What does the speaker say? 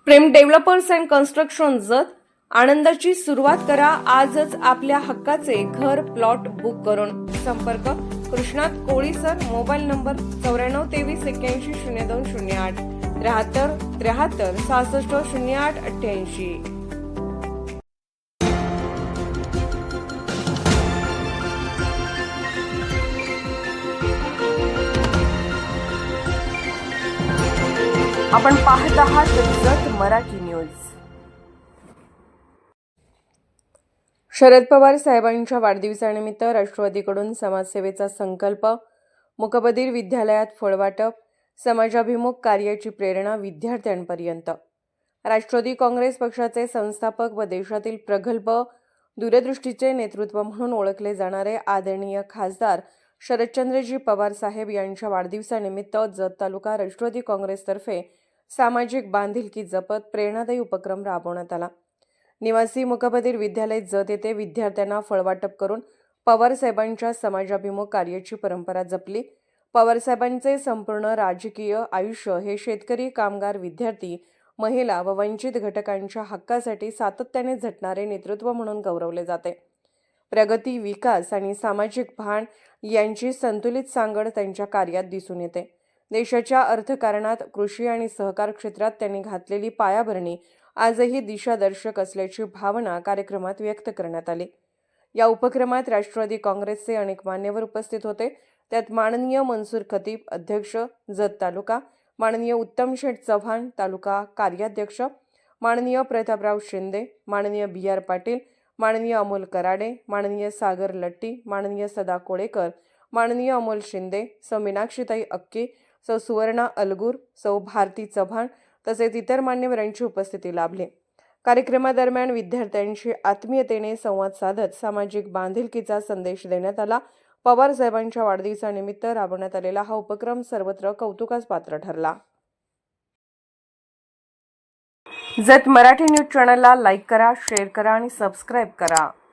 Prem developers and construction जत आनंदाची सुरुवात करा आजच आपल्या हक्काचे घर प्लॉट बुक करून संपर्क कृष्णात कोळी सर मोबाईल नंबर 9423810208 73 66 08 88। आपण पाहत आहात जत मराठी न्यूज। शरद पवार साहेबांच्या वाढदिवसानिमित्त राष्ट्रवादीकडून समाजसेवेचा संकल्प, मूकबधीर विद्यालयात फळवाटप, समाजाभिमुख कार्याची प्रेरणा विद्यार्थ्यांपर्यंत। राष्ट्रवादी काँग्रेस पक्षाचे संस्थापक व देशातील प्रगल्भ दूरदृष्टीचे नेतृत्व म्हणून ओळखले जाणारे आदरणीय खासदार शरदचंद्रजी पवार साहेब यांच्या वाढदिवसानिमित्त जत तालुका राष्ट्रवादी काँग्रेसतर्फे सामाजिक बांधिलकी जपत प्रेरणादायी उपक्रम राबवण्यात आला। निवासी मूकबधीर विद्यालय जत येथे विद्यार्थ्यांना फळवाटप करून पवारसाहेबांच्या समाजाभिमुख कार्याची परंपरा जपली। पवारसाहेबांचे संपूर्ण राजकीय आयुष्य हे शेतकरी, कामगार, विद्यार्थी, महिला व वंचित घटकांच्या हक्कासाठी सातत्याने झटणारे नेतृत्व म्हणून गौरवले जाते। प्रगती, विकास आणि सामाजिक भान यांची संतुलित सांगड त्यांच्या कार्यात दिसून येते। देशाच्या अर्थकारणात कृषी आणि सहकार क्षेत्रात त्यांनी घातलेली पायाभरणी आजही दिशादर्शक असल्याची भावना कार्यक्रमात व्यक्त करण्यात आली। या उपक्रमात राष्ट्रवादी काँग्रेसचे अनेक मान्यवर उपस्थित होते। त्यात माननीय मनसूर खतीब अध्यक्ष जत तालुका, माननीय उत्तम शेठ चव्हाण तालुका कार्याध्यक्ष, माननीय प्रतापराव शिंदे, माननीय BR पाटील, माननीय अमोल कराडे, माननीय सागर लट्टी, माननीय सदा कोळेकर, माननीय अमोल शिंदे, सौ मीनाक्षीताई अक्के, सौ सुवर्णा अलगूर, सौ भारती चव्हाण तसेच इतर मान्यवरांची उपस्थिती लाभली। कार्यक्रमादरम्यान विद्यार्थ्यांशी आत्मीयतेने संवाद साधत सामाजिक बांधिलकीचा संदेश देण्यात आला। पवार साहेबांच्या वाढदिवसानिमित्त राबवण्यात आलेला हा उपक्रम सर्वत्र कौतुकास पात्र ठरला। जत मराठी न्यूज चॅनलला लाईक करा, शेअर करा आणि सबस्क्राईब करा।